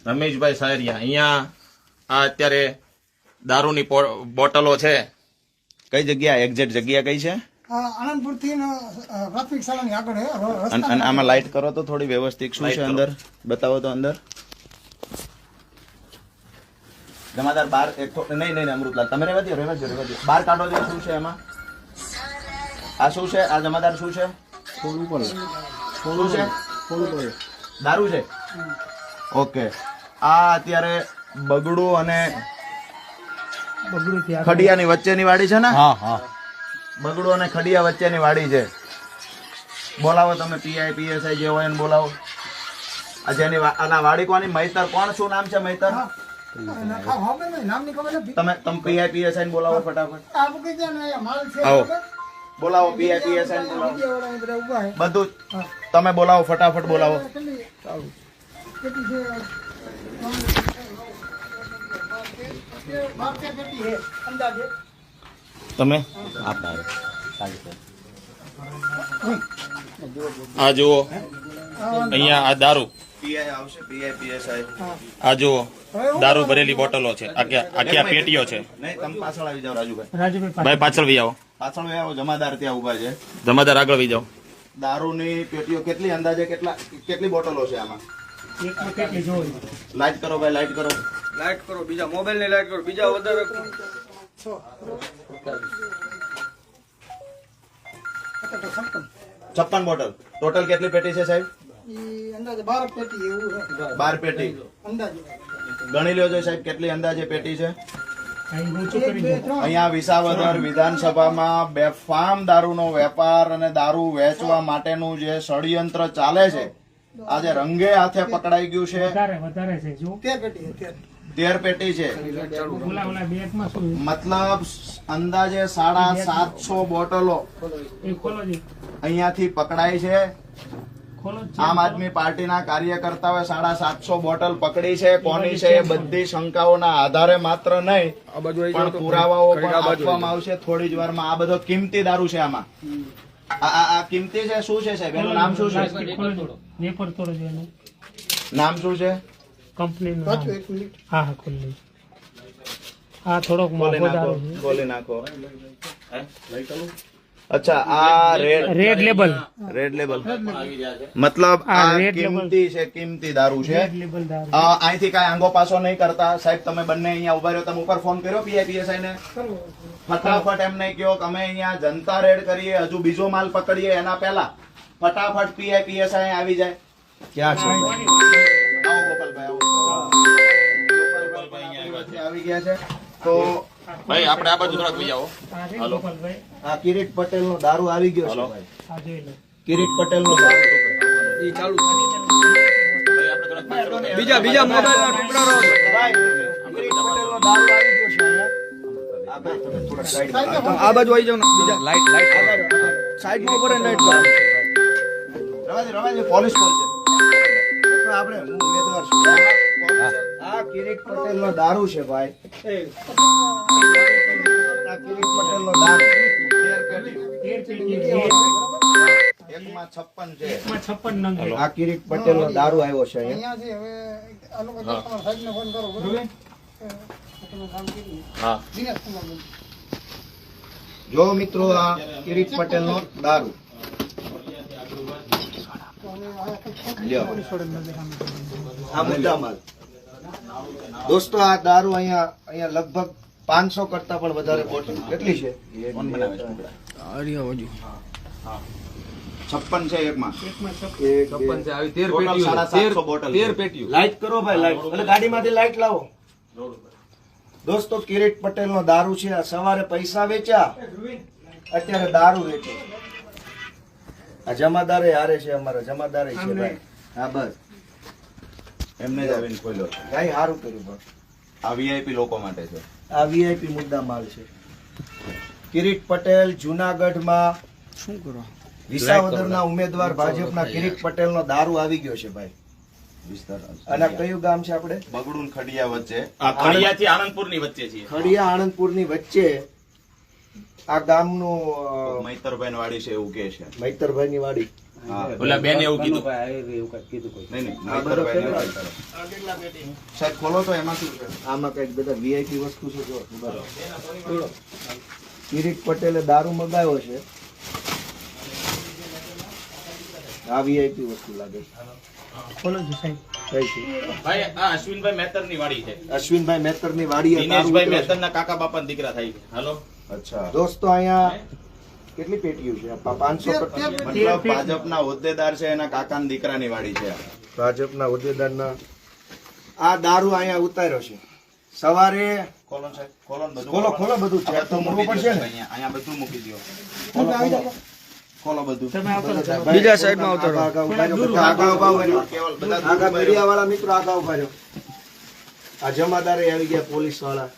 રમેશભાઈ સાયરિયા અહીંયા આ અત્યારે દારૂની બોટલો છે. કઈ જગ્યા એક્ઝેક્ટ જગ્યા કઈ છે? આનંદપુર થી પ્રાથમિક શાળાની આગળ અને આમાં લાઈટ કરો તો થોડી વ્યવસ્થિત. શું છે અંદર બતાવો તો. અંદર જમાદાર બાર નહીં અમૃતલાલ તમે રહેવા દો બહાર કાઢો છો. શું છે એમાં? આ શું છે? આ જમાદાર શું છે? શું છે? દારૂ છે. ઓકે. આ અત્યારે બગડું અને ખડિયાની વચ્ચેની વાડી છે ને? હા. બગડું અને ખડિયા વચ્ચેની વાડી છે. બોલાવો તમે પીઆઈ પીએસઆઈ જે હોય એને બોલાવો. આ જેની આના વાડી કોની? મૈતર. કોણ? શું નામ છે મૈતર? તમે પીઆઈ પીએસઆઈ ને બોલાવો ફટાફટ. આવો બોલાવો પીઆઈ પીએસઆઈ ને બોલાવો. બધું તમે બોલાવો ફટાફટ બોલાવો. તમે આ જુઓ અહીંયા આ દારૂ આવશે. પીઆઈ પીએસઆઈ આ જુઓ દારૂ ભરેલી બોટલો છે. આખી પેટીઓ છે. તમે પાછળ આવી જાઓ રાજુભાઈ. પાછળ વી આવો. પાછળ વી આવો. જમાદાર ત્યાં ઉભા છે. જમાદાર આગળ વી જાઓ. દારૂની પેટીઓ કેટલી અંદાજે કેટલી બોટલો છે આમાં? લાઈટ કરો ભાઈ. લાઈટ કરો. લાઈટ કરો. બીજા મોબાઈલ ને લાઈટ કરો. બીજા વધારે 56 બોટલ. ટોટલ કેટલી પેટી છે સાહેબ? અંદાજે 12 પેટી એવું છે. 12 પેટી અંદાજે ગણી લ્યો છો સાહેબ. કેટલી અંદાજે પેટી છે? અહીંયા વિસાવદર વિધાનસભામાં બેફામ દારૂનો વેપાર અને દારૂ વેચવા માટેનું જે ષડયંત્ર ચાલે છે આજે રંગે હાથે પકડાઈ ગયું છે. 13 પેટી છે. મતલબ અંદાજે 750 બોટલો અહીંયાથી પકડાઈ છે. આમ આદમી પાર્ટીના કાર્યકર્તાઓએ 750 બોટલ પકડી છે. કોની છે એ બધી શંકાઓના આધારે માત્ર નહીં પણ પુરાવાઓ પણ આપવામાં આવશે થોડી જ વારમાં. આ બધો કિંમતી દારૂ છે. આમાં આ કિંમતી છે. શું છે સાહેબ એનું નામ શું છે? નામ શું છે કંપનીનું? હા ખોલી. આ થોડોક મોંઘો દારૂ છે. ખોલી નાખો. અચ્છા આ રેડ લેબલ. રેડ લેબલ મતલબ આ કિંમતી છે. કિંમતી દારૂ છે. અહીંથી કઈ આંગો પાસો નહીં કરતા સાહેબ. તમે બંને અહીંયા ઉભા રહ્યો. તમે ઉપર ફોન કર્યો પીઆઈ પીએસઆઈ ને? ફટાફટ એમને કહો કે અમે અહીંયા જનતા રેડ કરીએ હજુ બીજો માલ પકડીએ એના પહેલા ફટાફટ પીઆઈ પીએસઆઈ આવી જાય. ક્યાં છે? આવો ગોપાલભાઈ. ગોપાલભાઈ આવી ગયા છે. તો ભાઈ આપણે આ બાજુ થોડાક લઈ આવો. હાલો. આ કિરીટ પટેલ નો દારૂ આવી ગયો છે ભાઈ. કિરીટ પટેલ નો દારૂ ઈ ચાલુ છે. બીજા મોબાઈલ ના ટુકડા રહો ભાઈ. કિરીટ પટેલ નો દારૂ આવી ગયો છે અહીંયા. આ ભાઈ તમે થોડા સાઈડ આ બાજુ આવી જાવ ને. બીજા લાઈટ સાઈડ માં ઉપર લાઈટ કરો. રવાજી પોલીસ કોલ છે. આપણે હું ઉમેદવાર છું. આ કિરીટ પટેલ નો દારૂ છે ભાઈ. આ કિરીટ પટેલ નો દારૂ 1 માં 56 છે. 56 નંગ. આ કિરીટ પટેલ નો દારૂ આવ્યો છે અહીંયાથી. હવે આ લોકો તમારા સાહેબને ફોન કરો બરોબર. હા જો મિત્રો આ કિરીટ પટેલ નો દારૂ આ મુદ્દામાલ. દોસ્તો આ દારૂ અહીંયા લગભગ 500 કરતા પણ વધારે બોટલ. કેટલી છે? 56 છે. એકમાં 56 છે. આવી 13 બોટલ. 13 પેટીઓ. લાઈટ કરો ભાઈ. લાઈટ એટલે ગાડીમાંથી લાઈટ લાવો. દોસ્તો કિરીટ પટેલ નો દારૂ છે. આ સવારે પૈસા વેચ્યા અત્યારે દારૂ વેચે. આ જમાદારે હારે છે. અમારા જમાદારે છે ભાઈ. હા બસ એમને જ આવીને ખોલ્યો છે. ભાઈ સારું કર્યું બસ. આ વીઆઈપી લોકો માટે છે. આ વીઆઈપી મુદ્દા માલ છે. કિરીટ પટેલ જુનાગઢમાં શું કરો? વિસાવદરના ઉમેદવાર ભાજપના કિરીટ પટેલ નો દારૂ આવી ગયો છે ભાઈ. અને કયું ગામ છે આપણે? બગડું ખડિયા વચ્ચે. ખડિયા થી આનંદપુર ની વચ્ચે છે. ખડિયા આનંદપુર ની વચ્ચે આ ગામનું મૈતરભાઈ ની વાડી છે એવું કે છે. મૈતરભાઈ ની વાડી ઓલા બેન એવું કીધું. નહીં, નહીતરભાઈ ને વાત કરો. સાહેબ ખોલો તો એમાં શું છે? આમાં કઈક બધા વીઆઈપી વસ્તુ છે જો ઉભા રહો. કિરીટ પટેલે દારૂ મગાવ્યો છે. આ વીઆઈપી વસ્તુ લાગે છે. ખોલો છો સાહેબ. કઈ છે? ભાઈ આ અશ્વિનભાઈ મહેતરની વાડી છે. અશ્વિનભાઈ મહેતરની વાડીએ દારૂ દિનેશભાઈ ઉતર્યો છે. મહેતરના કાકા બાપાના દીકરા થાય છે. હાલો. અચ્છા દોસ્તો અહીંયા કેટલી પેટીઓ છે? 500 મતલબ ભાજપના હોદ્દેદાર છે એના કાકાના દીકરાની વાડી છે. ભાજપના હોદ્દેદારના આ દારૂ અહીંયા ઉતાર્યો છે. સવારે ખોલો સાહેબ, ખોલો ને બધું. ખોલો ખોલો બધું ચેક તો મૂકવું પડશે ને. અહીંયા બધું મૂકી દો. ખોલો, ખોલો. ખોલો બધું. બીજા સાઈડમાં ઉતારો. આગળ ઉભા રહ્યો. બધા આગળ ઉભા રહ્યો. આગળ મીડિયાવાળા મિત્રો આગળ ઉભા રહ્યો. આ જમાદારે આવી ગયા પોલીસ વાળા.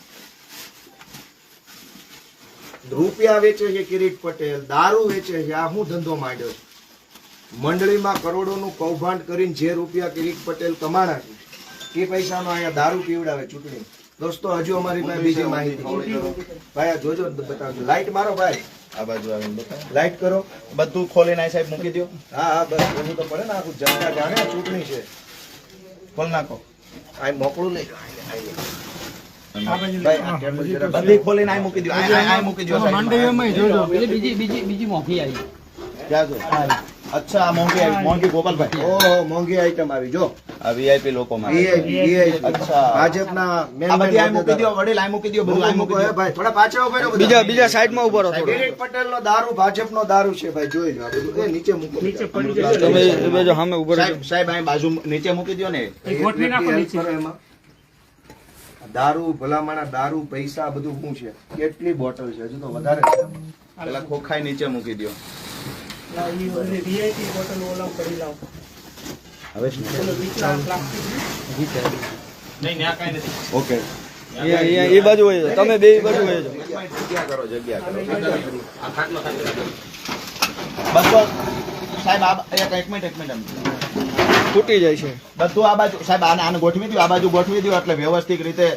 રૂપિયા વેચે છે કિરીટ પટેલ, દારૂ વેચે છે. આ શું ધંધો માંડ્યો છે? મંડળીમાં કરોડોનું કૌભાંડ કરીને જે રૂપિયા કિરીટ પટેલ કમાણા છે એ પૈસાનો અહીંયા દારૂ પીવડાવે ચૂંટણી. દોસ્તો હજુ અમારી પાસે બીજી માહિતી. ભાઈ આ જોજો બતાવજો. લાઈટ મારો ભાઈ. આ બાજુ આવીને બતાવો. લાઈટ કરો. બધું ખોલીને આ સાહેબ મૂકી દો. હા હા બસ એવું તો પડે ને. આખું જનતા જાણે આ ચૂંટણી છે. ખોલ નાખો. આ મોકળું નહીં. ભાઈ આ ટેબલ જરા બધી ખોલીને આ મૂકી દો. આ મૂકી દો સાહેબ. માંડવીમાં જોજો. બીજી મોંઘી આવી. ક્યાં છે? અચ્છા આ મોંઘી આવી. મોંઘી ગોપાલભાઈ. ઓહો મોંઘી આઈટમ આવી જો. આ વીઆઈપી લોકો માટે. અચ્છા. ભાજપના આ બધી આ મૂકી દો. વડીલ આ મૂકી દો. બધું આ મૂકી દો. ભાઈ થોડા પાછા ઉભા રહો. બીજા સાઈડમાં ઉભા રહો થોડો. કિરીટ પટેલનો દારૂ ભાજપનો દારૂ છે ભાઈ જોઈ લો. આ બધું એ નીચે મૂકો. તમે એ બાજુ સામે ઉભા રહો. સાહેબ અહીં બાજુ નીચે મૂકી દો ને. ગોઠવી નાખો નીચે. કરો એમાં. દારૂ ભલામણા દારૂ પૈસા બધું શું છે? કેટલી બોટલ છે? હજુ તો વધારે છે. પેલા ખોખાઈ નીચે મૂકી દો. વીઆઈપી બોટલ ઓલા કરી લાવો. હવે શું? નહીં આ કાંઈ નથી. ઓકે એ બાજુ હોય છે. તમે બે બાજુ હોય છો. જગ્યા કરો. આ ખાટલો બધો સાહેબ આ એક મિનિટ એમ. તૂટી જાય છે. બધું આ બાજુ સાહેબ આને ગોઠવી દો. આ બાજુ ગોઠવી દો એટલે વ્યવસ્થિત રીતે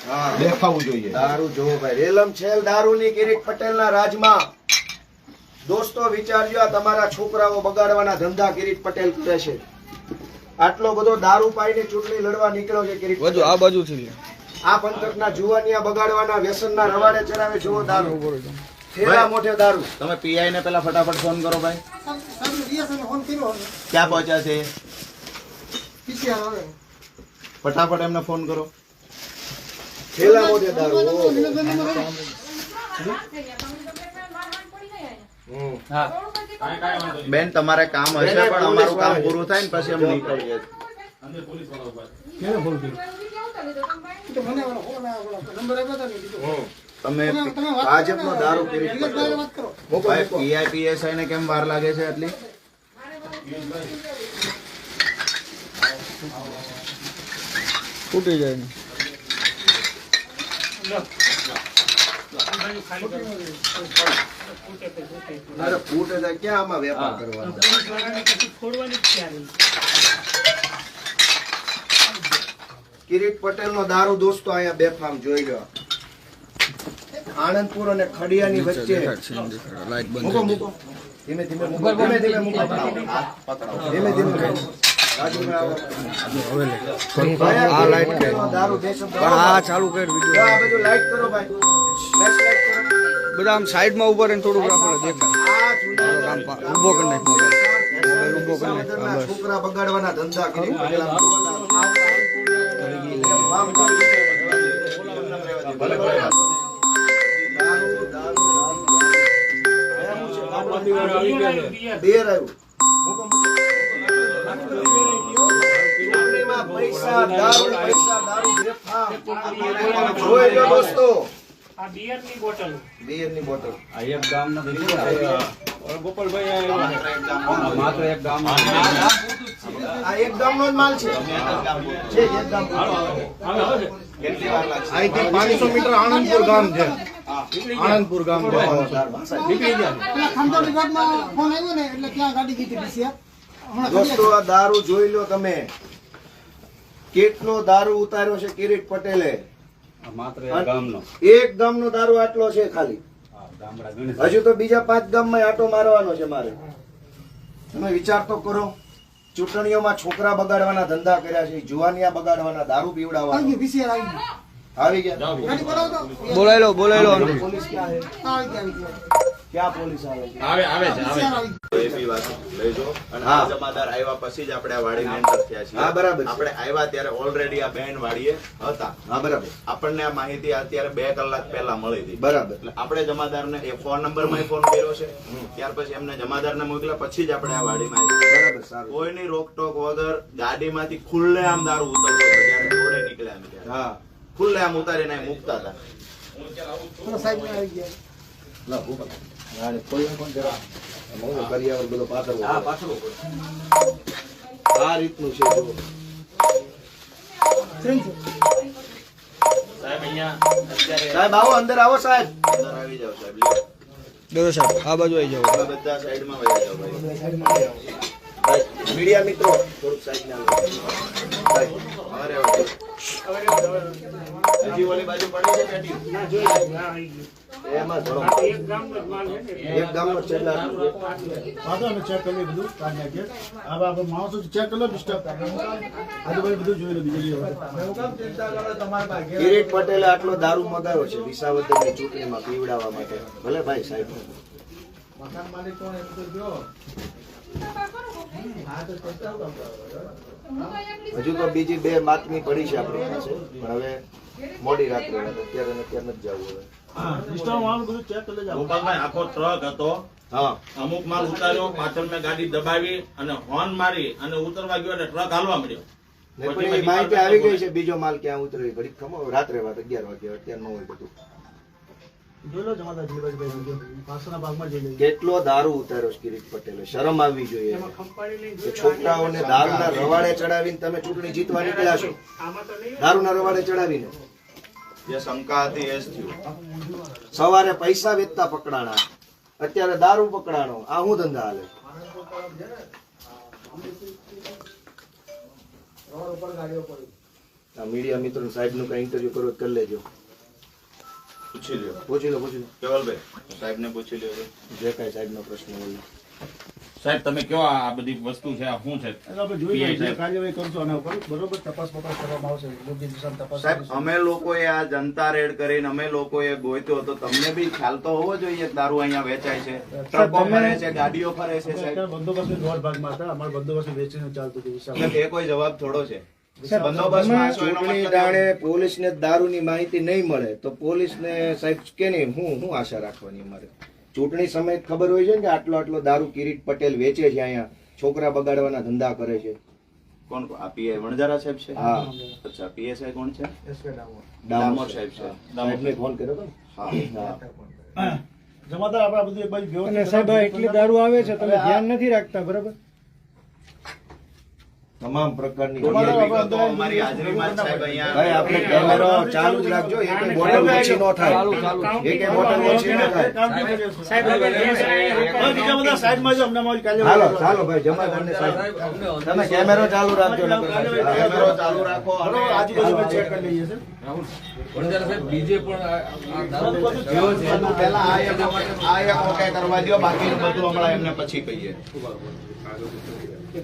હા દેખાવું જોઈએ. દારૂ જોવો ભાઈ. રેલમ છેલ દારૂની કિરીટ પટેલના રાજમાં. દોસ્તો વિચારજો આ તમારા છોકરાઓ બગાડવાના ધંધા કિરીટ પટેલ કરે છે. આટલો બધો દારૂ પાઈને ચૂંટણી લડવા નીકળ્યો છે કિરીટ બાજુ આ બાજુથી આ પંથકના જુવાનિયા બગાડવાના વ્યસનના રવાડે ચડાવે જુઓ દારૂ. થેલા મોઢે દારૂ. તમે પીઆઈ ને પેલા ફટાફટ ફોન કરો ભાઈ. સાહેબ રિયાસને ફોન કર્યો હવે. ક્યાં પહોંચ્યા છે? પીસીઆર આવે. ફટાફટ એમને ફોન કરો. થેલા મોઢે દારૂ. ઓહો. હમ. બેન તમારે કામ હશે પણ અમારું કામ પૂરું થાય ને પછી અમે નીકળીએ. તો મને ઓલો ફોન આવ્યો. નંબર આપ્યો હતો ને કીધું. તમે ભાજપનો દારૂ કિરીટ પટેલ. વાત કરો. મૂકો, ભાઈ મૂકો. પીઆઈપીએસઆઈ ને કેમ વાર લાગે છે એટલી? તૂટી જાય ને. અરે ફૂટે જાય ક્યાં આમાં વેપાર કરવાનો? કિરીટ પટેલનો દારૂ દોસ્તો અહીંયા બેફામ જોઈ લો. આણંદપુર અને ખડિયાની વચ્ચે. લાઈટ બંધ. મૂકો મૂકો. ધીમે ધીમે મૂકો. ધીમે ધીમે મૂકો. ધીમે ધીમે મૂકો. રાજુભાઈ આવો. આ લાઈટ કે દારૂ દેશમ પણ આ ચાલુ કર આ વિડિયો. બધું લાઈટ કરો ભાઈ. ફ્લેશ લાઈટ કરો. બધા આમ સાઈડમાં ઉભા રહીને થોડુંક આપણે દેખાય. આ જુના આમ ઊભો કરી નાખ મોબાઈલ. ઊભો કરી નાખ. હા, બસ. છોકરા બગાડવાના ધંધા કરી પૈસા દારૂ પૈસા દારૂ બેફામ. જોઈ લો દોસ્તો. આ બિયરની બોટલ. બિયરની બોટલ. આ એક ગામનો માત્ર એક ગામ. આ એક ગામનો જ માલ છે. છે એક ગામ. કેટલી વાર લાગશે? અહીંથી 500 મીટર આણંદપુર ગામ છે. આણંદપુર ગામ છે. પેલા ખાનદાની ગામમાં ફોન આવ્યો ને એટલે ત્યાં ગાડી કીધી પીસીઆર. હમણાં દોસ્તો આ દારૂ જોઈ લો તમે. કેટલો દારૂ ઉતાર્યો છે કિરીટ પટેલે. માત્ર એક ગામનો. એક ગામનો દારૂ આટલો છે ખાલી. હજુ તો બીજા 5 ગામમાં આટો મારવાનો છે મારે. તમે વિચાર તો કરો, ચૂંટણીઓમાં છોકરા બગાડવાના ધંધા કર્યા છે, જુવાનિયા બગાડવાના, દારૂ આવી પીવડાવવાના. ગયું PCR આવી ગયું આવી ગયા. ગાડી બોલાવો તો બોલાય લો પોલીસ ક્યાં છે? આવી ગયા ક્યાં પોલીસ આવે છે? PCR આવી ગયું એપી વાત લઈ જો અને હા. આ જમાદાર આવ્યા પછી જ આપણે આ વાડીને એન્ટર થયા છીએ. હા, બરાબર છે. આપણે આવ્યા ત્યારે ઓલરેડી આ બેન વાડીએ હતા. હા, બરાબર આપણને આ માહિતી અત્યારે 2 કલાક પહેલા મળી હતી. બરાબર. એટલે આપણે જમાદારને એ ફોન નંબરમાં ફોન કર્યો છે. ત્યાર પછી એમને જમાદારને મોકલ્યા પછી જ આપણે આ વાડીમાં આવ્યા. બરાબર, સારું. કોઈની રોકટોક વગર ગાડીમાંથી ખુલ્લેઆમ દારૂ ઉતરતો હતો. જ્યારે રોડે નીકળ્યા અમે ત્યારે. હા, ખુલ્લેઆમ ઉતારીને અહીં મૂકતા હતા. ચલો સાહેબ આવી ગયા લા ભૂપા. હા, ને ખોલને કોણ જરા. મોંઘો કરિયાવર બધો પાથરવો. હા, પાછળ ઉપર. આ રીતનું છે જો. સાહેબ અહીંયા અત્યારે સાહેબ આવો, અંદર આવો સાહેબ. અંદર આવી જાઓ સાહેબ. લ્યો. દોરો સાહેબ આ બાજુ આવી જાઓ. હવે બધા સાઈડમાં વહી જાઓ ભાઈ. ભાઈ, મીડિયા મિત્રો થોડુંક સાઈડ ના ભાઈ. અરે વાહ. હજી ઓલી બાજુ પડી છે પેટી? એમાં થોડો એક ગામનો છે એટલે અમે ચેક કરીએ બધું કાઢ નાખીએ. હવે આપણે માણસો ચેક કરી લો ડિસ્ટર્બ આજુબાજુ બધું જોઈ લો બીજી કિરીટ પટેલે આટલો દારૂ મગાવ્યો છે વિસાવદરની ચૂંટણીમાં પીવડાવવા માટે. ભલે ભાઈ સાહેબ. હજુ તો બીજી 2 બાતમી પડી છે આપણી પાસે, પણ હવે મોડી રાત્રે અત્યારે ને અત્યારે નથી જવું હવે. ડિસ્ટર્બ વાળું બધું ચેક કરી લેજો. ગોપાલભાઈ આખો ટ્રક હતો, હા, અમુક માલ ઉતાર્યો, પાછળ મેં ગાડી દબાવી અને હોર્ન મારી અને ઉતરવા ગયો અને ટ્રક હાલવા મળ્યો. ને પણ એ માહિતી આવી ગઈ છે બીજો માલ ક્યાં ઉતરે. ઘડીક ખમો, રાત્રે વાત 11 વાગે, અત્યારે ન હોય બધું. જોઈ લો જમાદાર ધીરજભાઈ વિડીયો પાછળના ભાગમાં જઈ લેજો. કેટલો દારૂ ઉતાર્યો છે કિરીટ પટેલે. શરમ આવવી જોઈએ કે છોકરાઓને દારૂના રવાડે ચડાવીને તમે ચૂંટણી જીતવા નીકળ્યા છો. દારૂના રવાડે ચડાવીને જે શંકા હતી એ જ થયું. સવારે પૈસા વેચતા પકડાણા, અત્યારે દારૂ પકડાણો. આ શું ધંધા હાલે? આ મીડિયા મિત્રો સાહેબ નું કઈ ઇન્ટરવ્યુ કરો કરી લેજો. પૂછી લ્યો પૂછી લો કેવલભાઈ, સાહેબને પૂછી લ્યો. જે કઈ સાહેબ નો પ્રશ્ન હોય. સાહેબ તમે કયો આ બધી વસ્તુ છે, આ શું છે? એટલે આપણે જોઈ લઈએ જે કાર્યવાહી કરશો આના ઉપર બરોબર તપાસ કરવામાં આવશે. યોગ્ય દિશામાં તપાસ સાહેબ અમે લોકોએ આ જનતા રેડ કરીને અમે લોકોએ ગોત્યો તો તમને બી ખ્યાલ તો હોવો જોઈએ કે દારૂ અહીંયા વેચાય છે, ટ્રકો ફરે છે, ગાડીઓ ફરે છે. સાહેબ બંદોબસ્ત દોઢ ભાગમાં હતા. અમારે બંદોબસ્ત વેચીને ચાલતું હતું વિશાળ. એટલે એ કોઈ જવાબ થોડો છે. બંદોબસ્તમાં છો એનો ચૂંટણી મતલબ ટાણે પોલીસને દારૂની માહિતી નહીં મળે તો પોલીસને સાહેબ કે નહીં, હું આશા રાખવાની અમારે? ચૂંટણી સમયે ખબર હોય છે ને કે આટલો દારૂ કિરીટ પટેલ વેચે છે, અહીંયા છોકરા બગાડવાના ધંધા કરે છે. કોણ આ પીઆઈ વણજારા સાહેબ છે? હા. અચ્છા, પીએસઆઈ કોણ છે? ડામોર ડામોર સાહેબ છે. સાહેબને ફોન કર્યો હતો ને? હા. હા. જમાદાર આપણે આ બધું એક બાજુ વ્યવસ્થિત સાહેબ એટલી દારૂ આવે છે તમે ધ્યાન નથી રાખતા બરાબર. તમામ પ્રકારની ખોટી વિગતો અમારી હાજરીમાં જ સાહેબ અહીંયા ભાઈ આપણે કેમેરો ચાલુ જ રાખજો. એક બોટલ ઓછી ન થાય. એક બોટલ ઓછી ન થાય. બીજા બધા સાઈડમાં જો અમને અમારી કાર્યવાહી હાલો ચાલો ભાઈ જમાદારને સાહેબ તમે કેમેરો ચાલુ રાખજો. કેમેરો ચાલુ રાખો અને બરોબર, આજુબાજુ ચેક કરી લઈએ છે. પહેલા આ એક ઓકે કરવા દો, બાકીનું બધું હમણાં એમને પછી કહીએ.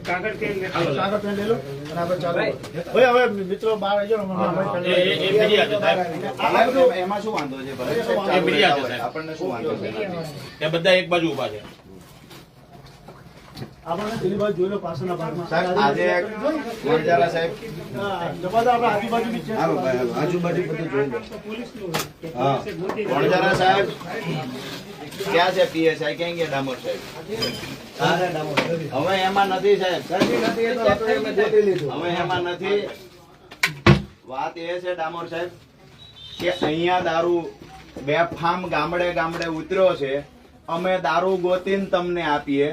કાગળ પેન લઈ લો અને આપણે ચાલુ કરીએ. ભાઈ હવે મિત્રો બહાર આવી જાઓ ને અમારી કાર્યવાહી. બીજી હાજર સાહેબ. એમાં શું વાંધો છે? ભલે એ બીજી હાજર સાહેબ. આપણને શું વાંધો છે? એ બધા એક બાજુ ઉભા છે. આપણને પેલી બાજુ જોઈ લો પાછળના ભાગમાં. સાહેબ આજે વણજારા સાહેબ હા, જમાદાર આપણે આજુબાજુ બી ચેક હાલો ભાઈ હાલો આજુબાજુ બધું જોઈ લો. હા વણજારા સાહેબ ક્યાં છે? પીએસઆઈ ક્યાં ગયા? ડામોર સાહેબ હવે એમાં નથી સાહેબ. નથી એ તો આપણે એમને ગોતી લીધું. હવે એમાં નથી. વાત એ છે ડામોર સાહેબ કે અહીંયા દારૂ બેફામ ગામડે ગામડે ઉતર્યો છે. અમે દારૂ ગોતીને તમને આપીએ.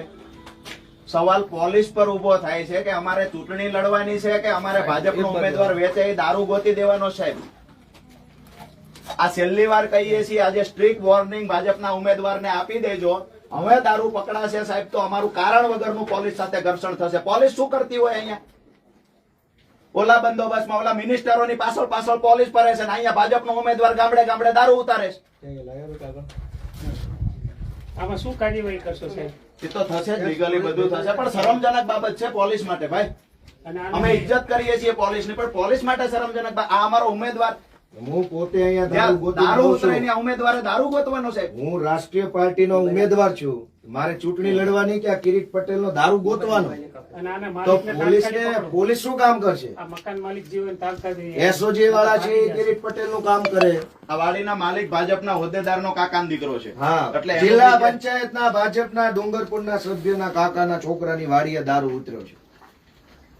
સવાલ પોલીસ પર ઉભો થાય છે કે અમારે ચૂંટણી લડવાની છે કે અમારે ભાજપનો ઉમેદવાર વેચે એ દારૂ ગોતી દેવાનો સાહેબ. આ છેલ્લી વાર કહીએ છીએ, આજે સ્ટ્રિક્ટ વોર્નિંગ ભાજપના ઉમેદવારને આપી દેજો. હવે દારૂ પકડાશે સાહેબ તો અમારું કારણ વગરનું પોલીસ સાથે ઘર્ષણ થશે. પોલીસ શું કરતી હોય અહીંયા? ઓલા બંદોબસ્તમાં ઓલા મિનિસ્ટરોની પાછળ પાછળ પોલીસ ફરે છે ને અહીંયા ભાજપનો ઉમેદવાર ગામડે ગામડે દારૂ ઉતારે છે. આમાં શું કાર્યવાહી કરશો સાહેબ? એ તો થશે જ, લીગલી બધું થશે, પણ શરમજનક બાબત છે પોલીસ માટે ભાઈ. અમે ઇજ્જત કરીએ છીએ પોલીસની, પણ પોલીસ માટે શરમજનક. આ અમારો ઉમેદવાર હું પોતે અહીંયા ત્યાં દારૂ ગોતી દારૂ રહ્યો છું. ઉતરીને ઉમેદવારે દારૂ ગોતવાનો સાહેબ. હું રાષ્ટ્રીય પાર્ટીનો ઉમેદવાર છું. મારે ચૂંટણી લડવાની કે આ કિરીટ પટેલનો દારૂ ગોતવાનો? તો પોલીસ શું કામ કરશે? મકાન માલિક જીવન તાલકાથી એસઓજી વાળા છે એ કિરીટ પટેલનું કામ કરે. આ વાડીના માલિક ભાજપના હોદ્દેદારનો કાકાનો દીકરો છે. હા, એટલે જિલ્લા પંચાયતના ભાજપના ડુંગરપુરના સભ્યના કાકાના છોકરાની વાડીએ દારૂ ઉતર્યો છે.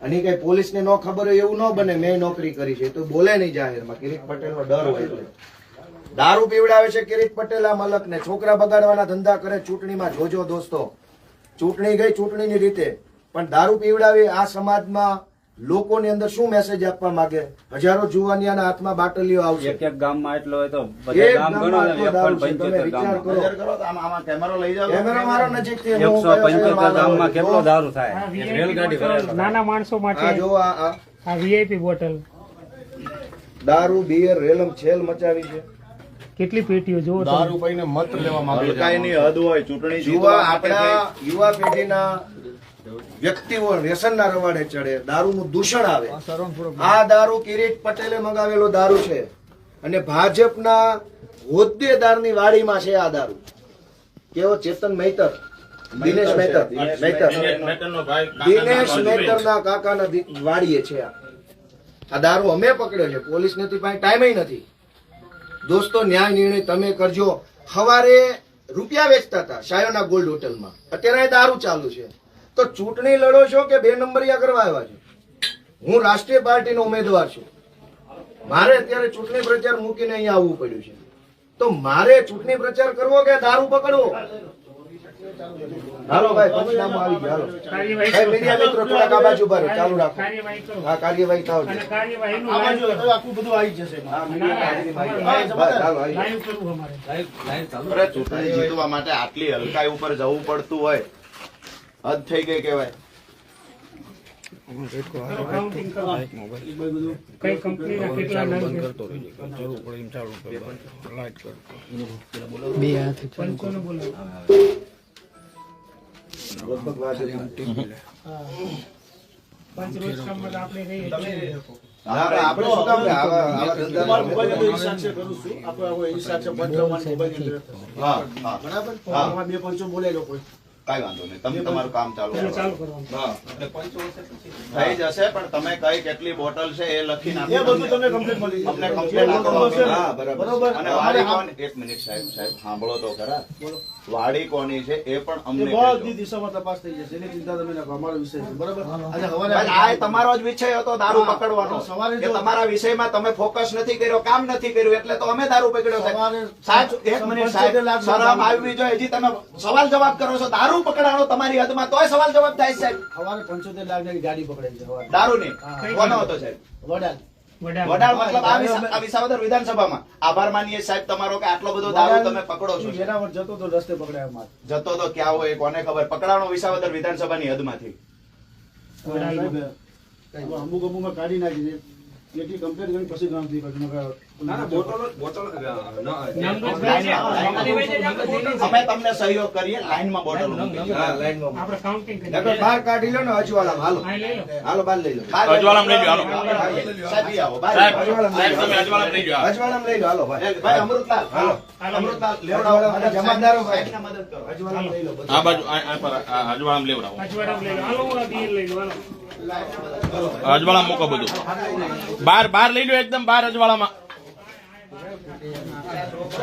અને કઈ પોલીસને ન ખબર હોય એવું ન બને. મેં નોકરી કરી છે તો બોલે નહીં જાહેરમાં. કિરીટ પટેલનો ડર હોય એટલે દારૂ પીવડાવે છે કિરીટ પટેલ આ મલકને. છોકરા બગાડવાના ધંધા કરે. ચૂંટણીમાં જોજો દોસ્તો, ચૂંટણી ગઈ ચૂંટણીની રીતે, પણ દારૂ પીવડાવી આ સમાજમાં લોકોની અંદર શું મેસેજ આપવા માંગે? હજારો જુવાનિયાના હાથમાં બાટલીઓ આવશે. એક ગામમાં એટલો હોય તો એક બધા ગામ ગામમાં ગણો ને, આટલો એક દારૂ પણ છે. તમે 75 વિચાર ગામમાં. કરો. નજર કરો તો આમાં કેમેરો લઈ જાઓ. કેમેરા મારો નજીકથી. હું 175 ગામમાં કેટલો દારૂ થાય? રેલગાડી ભરાય. નાના માણસો માટે આ જો આ આ વીઆઈપી બોટલ દારૂ બિયર રેલમ છેલ મચાવી છે. કેટલી પેટીઓ જોવો તમે. હલકાઈની હદ હોય ચૂંટણી યુવા જીતવા માટે આપણા યુવા પેઢીના વ્યક્તિઓ વ્યસનના રવાડે ચડે. દારૂનું દૂષણ આવે. આ દારૂ કિરીટ પટેલે મંગાવેલો દારૂ છે અને ભાજપના હોદ્દેદારની વાડીમાં છે આ દારૂ. કેવો ચેતન મહેતર, દિનેશ મહેતર, મેટરનો ભાઈ દિનેશ મહેતરના કાકાના વાડીએ છે આ દારૂ. અમે પકડ્યો છે. પોલીસ નથી, પાસે ટાઈમ નથી. દોસ્તો, ન્યાય નિર્ણય તમે કરજો. સવારે રૂપિયા વેચતા હતા શાયોના ગોલ્ડ હોટલમાં, અત્યારે દારૂ ચાલુ છે. તો ચૂંટણી લડો છો કે 2 નંબરિયા કરવા આવ્યા છો? હું રાષ્ટ્રીય પાર્ટીનો ઉમેદવાર છું. મારે અત્યારે ચૂંટણી પ્રચાર મૂકીને અહીંયા આવવું પડ્યું છે. તો મારે ચૂંટણી પ્રચાર કરવો કે દારૂ પકડવો? હાલો ભાઈ, પંચનામું આવી ગયું. હાલો ભાઈ, મીડિયા મિત્રો થોડાક આ બાજુ ઉભા રહો. ચાલુ રાખો. હા, કાર્યવાહી થાવ છે. આખું બધું આવી જશે એમાં. હા, મીડિયા કાર્યવાહી. બસ, હાલો, આવી જાઓ. અરે ચૂંટણી જીતવા માટે આટલી હલકાઈ ઉપર જવું પડતું હોય, હદ થઈ ગઈ કહેવાય. કઈ કંપનીના કેટલા નામ છે? બે હાથ પંચોને બોલાવો. લગભગ વાત હતી. પંચ રોજ કામમાં આપણે રહીએ છીએ. હા, ભાઈ, આપણે શું કામ ને આવા તમારો મોબાઈલ ધંધા? હિસાબ છે કરું છું. આપણે આવો હિસાબ છે પંચાવન મોબાઈલ અંદર. હા હા બરાબર. તો હા. આમાં 2 પંચો બોલાઈ લો કોઈ. કાંઈ વાંધો નહીં, તમે તમારું કામ ચાલુ એને કરો. ચાલુ કરવાનું. હા, થઈ જશે, પણ તમે કઈ કેટલી બોટલ છે એ લખીને એ આપી બધું દો. તમને કમ્પ્લીટ મળી અમને જશે. complaint જે આપો. બોટલો છે ને, હા, બરાબર. બરોબર. અને અમારે વાડી હા, કોની, એક મિનિટ સાહેબ, સાંભળો તો ખરા. વાડી કોની છે એ પણ એ અમને બધી કહેજો. દિશામાં તપાસ થઈ જશે. એની ચિંતા તમે ના કરો. અમારો વિષય છે. બરાબર. આજે ભાઈ, હવારે આ તમારો જ વિષય હતો દારૂ હા, પકડવાનો. સવારે કે જો- તમારા વિષયમાં તમે ફોકસ નથી કર્યો, કામ નથી કર્યું, એટલે તો અમે દારૂ પકડ્યો સાહેબ. સવારે સાહેબ, એક મિનિટ સાહેબ, 75 લાખ શરમ આવવી જોઈએ. હજી તમે સવાલ જવાબ કરો છો. દારૂ પકડાણો તમારી હદમાં, તોય સવાલ જવાબ થાય છે સાહેબ. સવારે 75 લાખની ગાડી પકડાઈ છે સવારે. દારૂની હા. કોનો હતો સાહેબ? વડાલ. વડાળ મતલબ આ વિસાવદર વિધાનસભામાં. આભાર માનીએ સાહેબ તમારો કે આટલો બધો દારૂ તમે પકડો છો. વેરાવળ જતો તો રસ્તે પકડાયો માર. જતો તો ક્યાં હોય કોને ખબર. પકડાણો વિસાવદર વિધાનસભાની હદમાંથી. સાહેબ, અમુક અમુક કાઢી નાખી છે. એટલી કમ્પ્લેટ કરી પછી ગામ થી પછી અમે તમને સહયોગ કરીએ. લાઈનમાં બોટલ મૂકી. હા, લાઈનમાં. આપણે કાઉન્ટિંગ કરીએ. નકર બહાર કાઢી લો ને અજવાળામાં. હાલો, આ લઈ લો. હાલો, બહાર લઈ લો. અજવાળામાં લઈ લો, હાલો. સાહેબ, ઈ આવો. બહાર સાહેબ, આવો. સાહેબ, તમે અજવાળામાં લઈ જાઓ. અજવાળામાં લઈ લો. હાલો ભાઈ. ભાઈ અમૃતલાલ, હાલો. અમૃતલાલ લેવડાવો. અજવાળામાં જમાદારો ભાઈ. સાહેબને મદદ કરો. અજવાળામાં લઈ લો. આ બાજુ આ પર અજવાળામાં લેવડાવો. અજવાળામાં લઈ લો. હાલો, હું આ બિયર લઈ લો. હાલો. અજવાળામાં મૂકો બધું. બહાર લઈ લો, એકદમ બહાર અજવાળામાં.